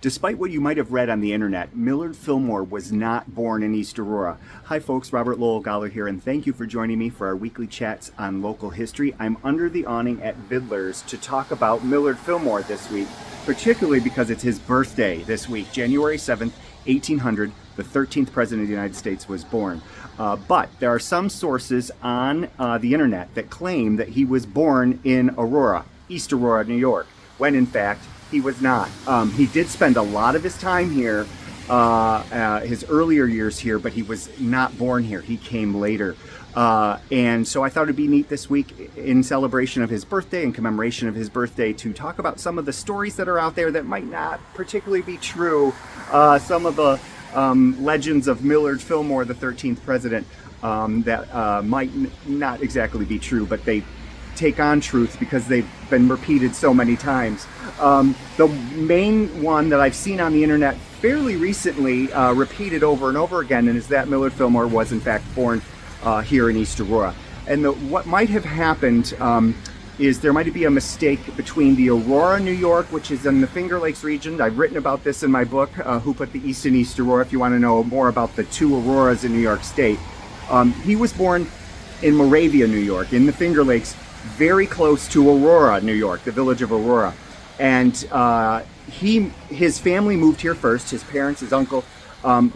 Despite what you might have read on the internet, Millard Fillmore was not born in East Aurora. Hi folks, Robert Lowell Goller here, and thank you for joining me for our weekly chats on local history. I'm under the awning at Vidler's to talk about Millard Fillmore this week, particularly because it's his birthday this week. January 7th, 1800, the 13th President of the United States was born. But there are some sources on the internet that claim that he was born in Aurora, East Aurora, New York, when in fact he was not. He did spend a lot of his time here, his earlier years here, but he was not born here. He came later. And so I thought it'd be neat this week in celebration of his birthday and commemoration of his birthday to talk about some of the stories that are out there that might not particularly be true. Some of the legends of Millard Fillmore, the 13th president, that might not exactly be true, but they take on truth because they've been repeated so many times. The main one that I've seen on the internet fairly recently, repeated over and over again, and is that Millard Fillmore was in fact born here in East Aurora. And what might have happened is there might be a mistake between the Aurora, New York, which is in the Finger Lakes region. I've written about this in my book, Who Put the East in East Aurora, if you want to know more about the two Auroras in New York State. He was born in Moravia, New York, in the Finger Lakes, very close to Aurora, New York, the village of Aurora. And his family moved here first. His parents, his uncle,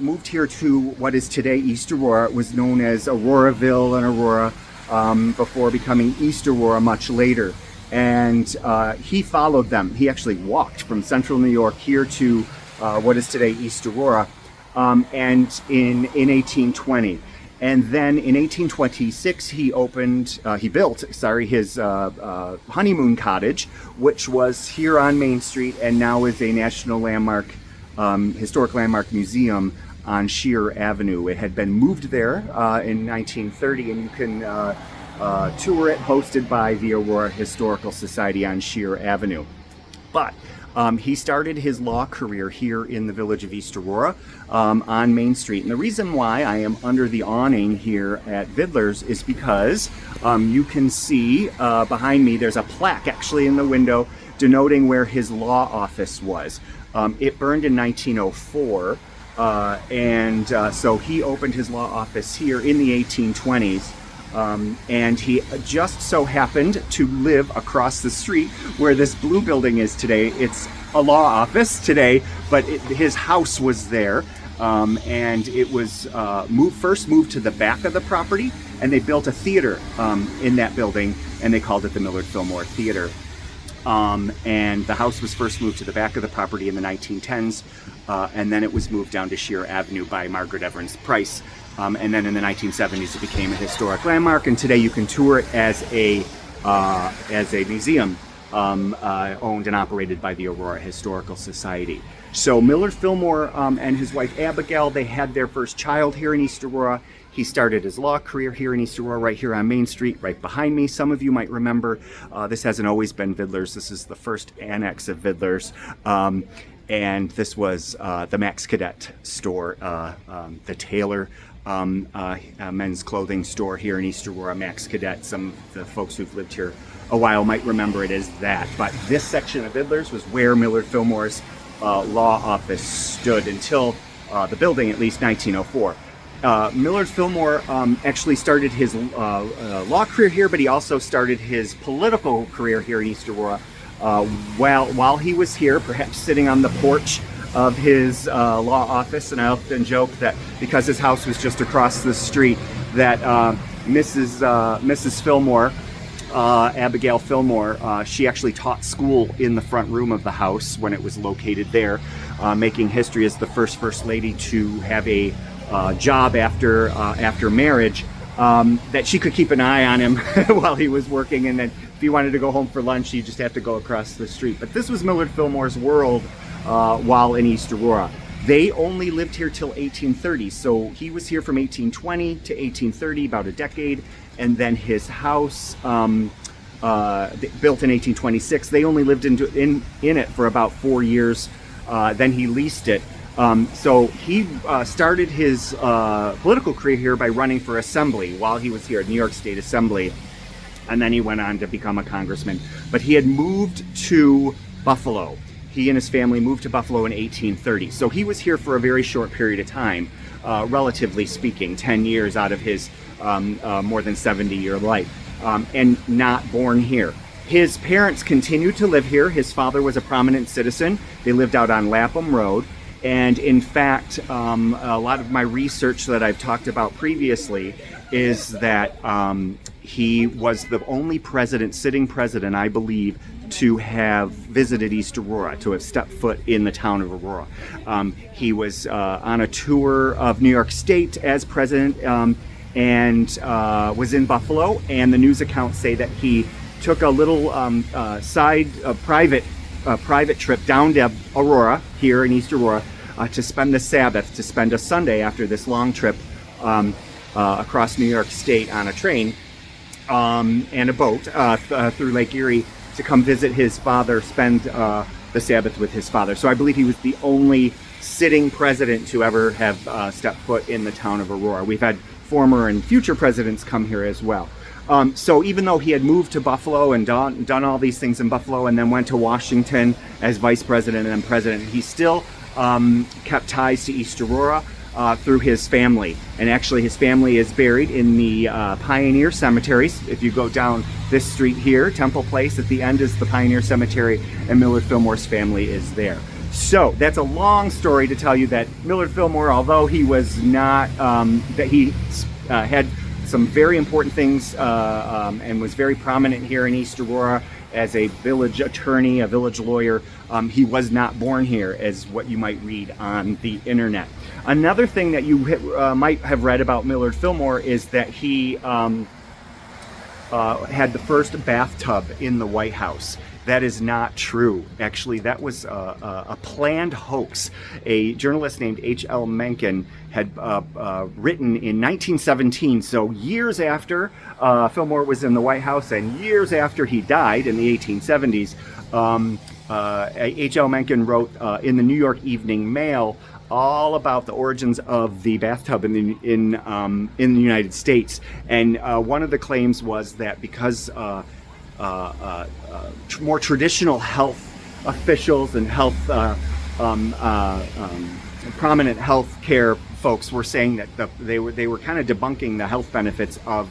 moved here to what is today East Aurora. It was known as Auroraville and Aurora before becoming East Aurora much later. And he followed them. He actually walked from central New York here to what is today East Aurora, and in 1820. And then in 1826, he built his honeymoon cottage, which was here on Main Street and now is a national landmark, historic landmark museum on Shear Avenue. It had been moved there in 1930, and you can tour it, hosted by the Aurora Historical Society on Shear Avenue. But he started his law career here in the village of East Aurora on Main Street. And the reason why I am under the awning here at Vidler's is because you can see behind me there's a plaque actually in the window denoting where his law office was. It burned in 1904, and so he opened his law office here in the 1820s. And he just so happened to live across the street where this blue building is today. It's a law office today, but his house was there, and it was first moved to the back of the property, and they built a theater in that building, and they called it the Millard Fillmore Theater. And the house was first moved to the back of the property in the 1910s, and then it was moved down to Shear Avenue by Margaret Everins Price. And then in the 1970s, it became a historic landmark, and today you can tour it as a museum owned and operated by the Aurora Historical Society. So Millard Fillmore and his wife Abigail, they had their first child here in East Aurora. He started his law career here in East Aurora, right here on Main Street, right behind me. Some of you might remember, this hasn't always been Vidler's. This is the first annex of Vidler's. And this was the Max Cadet store, the tailor men's clothing store here in East Aurora, Max Cadet. Some of the folks who've lived here a while might remember it as that. But this section of Vidler's was where Millard Fillmore's law office stood until the building, at least 1904. Millard Fillmore actually started his law career here, but he also started his political career here in East Aurora while he was here, perhaps sitting on the porch of his law office. And I often joke that because his house was just across the street, that Mrs. Fillmore, Abigail Fillmore, she actually taught school in the front room of the house when it was located there, making history as the first lady to have a job after marriage, that she could keep an eye on him while he was working, and then if he wanted to go home for lunch, you just have to go across the street. But this was Millard Fillmore's world while in East Aurora. They only lived here till 1830, so he was here from 1820 to 1830, about a decade, and then his house, built in 1826, they only lived in it for about 4 years. Then he leased it. So he started his political career here by running for assembly while he was here at New York State Assembly, and then he went on to become a congressman. But he had moved to Buffalo he and his family moved to Buffalo in 1830. So he was here for a very short period of time, relatively speaking, 10 years out of his more than 70-year life, and not born here. His parents continued to live here. His father was a prominent citizen. They lived out on Lapham Road. And in fact, a lot of my research that I've talked about previously is that he was the only sitting president, I believe, to have visited East Aurora, to have stepped foot in the town of Aurora. He was on a tour of New York State as president and was in Buffalo. And the news accounts say that he took a little private trip down to Aurora, here in East Aurora, to spend the Sabbath, to spend a Sunday after this long trip across New York State on a train and a boat through Lake Erie to come visit his father, spend the Sabbath with his father. So I believe he was the only sitting president to ever have stepped foot in the town of Aurora. We've had former and future presidents come here as well. So even though he had moved to Buffalo and done all these things in Buffalo and then went to Washington as vice president and then president, he still kept ties to East Aurora through his family. And actually his family is buried in the Pioneer Cemeteries. If you go down this street here, Temple Place, at the end is the Pioneer Cemetery, and Millard Fillmore's family is there. So that's a long story to tell you that Millard Fillmore, although he was not, that he had some very important things and was very prominent here in East Aurora as a village attorney, a village lawyer. He was not born here, as what you might read on the internet. Another thing that you might have read about Millard Fillmore is that he had the first bathtub in the White House. That is not true. Actually, that was a planned hoax. A journalist named H.L. Mencken had written in 1917, so years after Fillmore was in the White House and years after he died in the 1870s, H.L. Mencken wrote in the New York Evening Mail all about the origins of the bathtub in the United States. And one of the claims was that because more traditional health officials and health prominent health care folks were saying that they were kind of debunking the health benefits of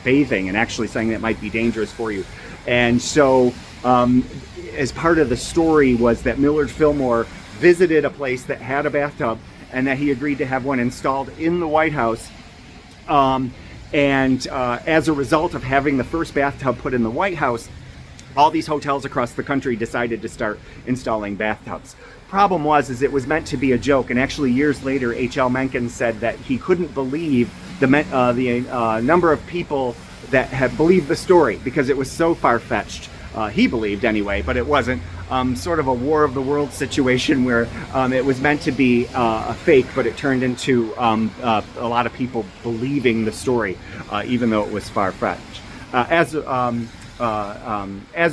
bathing and actually saying that it might be dangerous for you. And so as part of the story was that Millard Fillmore visited a place that had a bathtub and that he agreed to have one installed in the White House. And as a result of having the first bathtub put in the White House, all these hotels across the country decided to start installing bathtubs. Problem was, it was meant to be a joke, and actually years later, H.L. Mencken said that he couldn't believe the number of people that had believed the story because it was so far-fetched. He believed anyway, but it wasn't. Sort of a War of the Worlds situation where it was meant to be a fake, but it turned into a lot of people believing the story, even though it was far-fetched. As a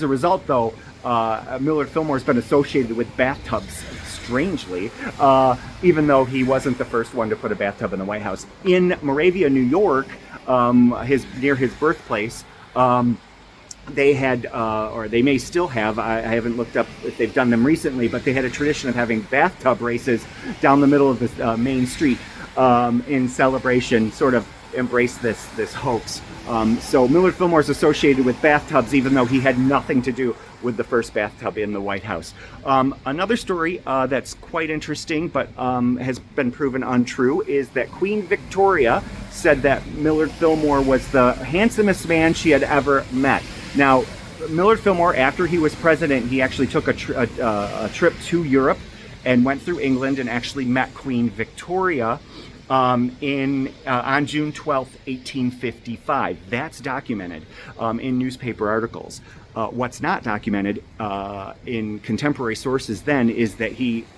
result, though, Millard Fillmore has been associated with bathtubs, strangely, even though he wasn't the first one to put a bathtub in the White House. In Moravia, New York, near his birthplace, they had, or they may still have, I haven't looked up if they've done them recently, but they had a tradition of having bathtub races down the middle of the main street in celebration, sort of embrace this hoax. So Millard Fillmore is associated with bathtubs, even though he had nothing to do with the first bathtub in the White House. Another story that's quite interesting, but has been proven untrue, is that Queen Victoria said that Millard Fillmore was the handsomest man she had ever met. Now, Millard Fillmore, after he was president, he actually took a trip to Europe and went through England and actually met Queen Victoria on June 12th, 1855. That's documented in newspaper articles. What's not documented in contemporary sources then is that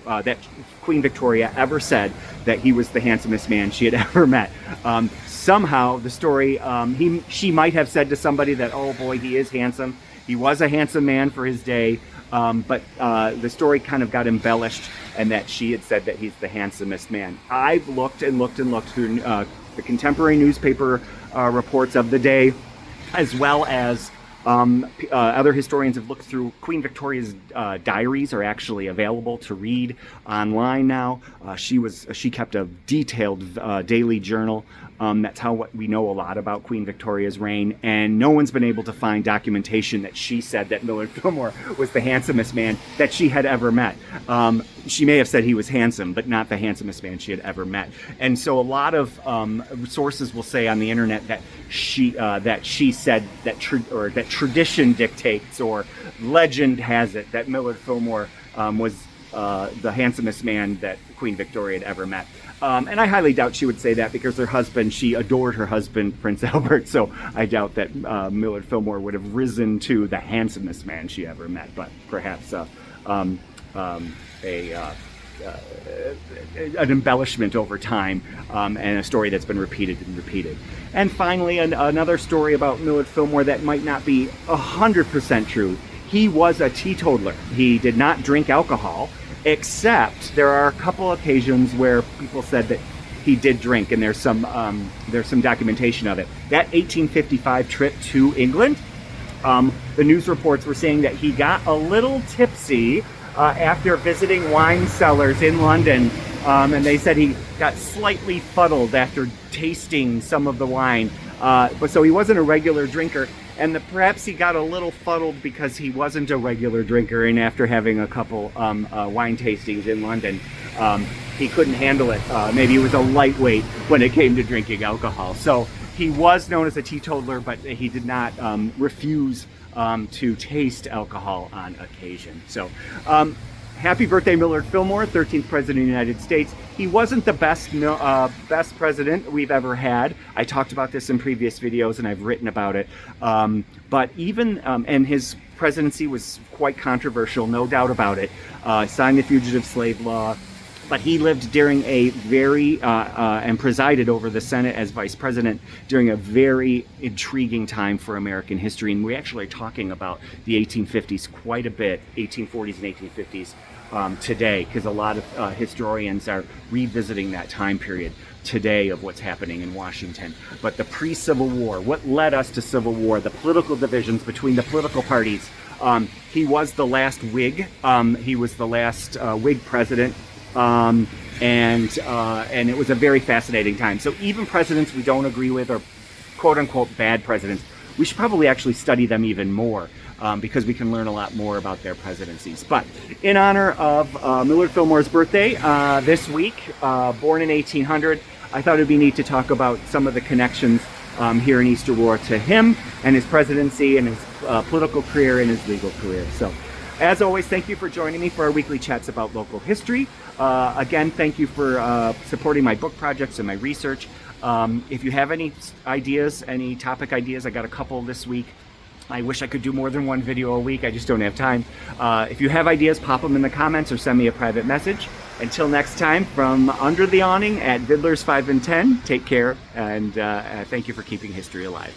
that Queen Victoria ever said that he was the handsomest man she had ever met. Somehow the story, she might have said to somebody that, oh boy, he is handsome. He was a handsome man for his day, but the story kind of got embellished, and that she had said that he's the handsomest man. I've looked and looked and looked through the contemporary newspaper reports of the day, as well as Other historians have looked through Queen Victoria's diaries are actually available to read online now. She kept a detailed daily journal. That's how we know a lot about Queen Victoria's reign, and no one's been able to find documentation that she said that Millard Fillmore was the handsomest man that she had ever met. She may have said he was handsome, but not the handsomest man she had ever met. And so a lot of sources will say on the internet that she said that that tradition dictates, or legend has it, that Millard Fillmore was the handsomest man that Queen Victoria had ever met. And I highly doubt she would say that, because she adored her husband, Prince Albert. So I doubt that Millard Fillmore would have risen to the handsomest man she ever met, but perhaps an embellishment over time, and a story that's been repeated and repeated. And finally, another story about Millard Fillmore that might not be 100% true. He was a teetotaler. He did not drink alcohol, except there are a couple occasions where people said that he did drink, and there's some documentation of it. That 1855 trip to England, the news reports were saying that he got a little tipsy after visiting wine cellars in London, and they said he got slightly fuddled after tasting some of the wine. But so he wasn't a regular drinker, and perhaps he got a little fuddled because he wasn't a regular drinker, and after having a couple wine tastings in London, he couldn't handle it. Maybe he was a lightweight when it came to drinking alcohol. So he was known as a teetotaler, but he did not refuse to taste alcohol on occasion. So happy birthday, Millard Fillmore, 13th President of the United States. He wasn't the best president we've ever had. I talked about this in previous videos, and I've written about it. But even, and his presidency was quite controversial, no doubt about it. Signed the Fugitive Slave Law. But he lived during a very, and presided over the Senate as vice president during a very intriguing time for American history. And we actually are talking about the 1850s quite a bit, 1840s and 1850s today, because a lot of historians are revisiting that time period today of what's happening in Washington. But the pre-Civil War, what led us to Civil War, the political divisions between the political parties. He was the last Whig. He was the last Whig president. And it was a very fascinating time. So even presidents we don't agree with, or quote-unquote bad presidents, we should probably actually study them even more, because we can learn a lot more about their presidencies. But in honor of Millard Fillmore's birthday this week, born in 1800, I thought it would be neat to talk about some of the connections here in East Aurora to him and his presidency and his political career and his legal career. So, as always, thank you for joining me for our weekly chats about local history. Again, thank you for supporting my book projects and my research. If you have any ideas, any topic ideas, I got a couple this week. I wish I could do more than one video a week. I just don't have time. If you have ideas, pop them in the comments or send me a private message. Until next time, from under the awning at Vidler's 5 and 10, take care, and thank you for keeping history alive.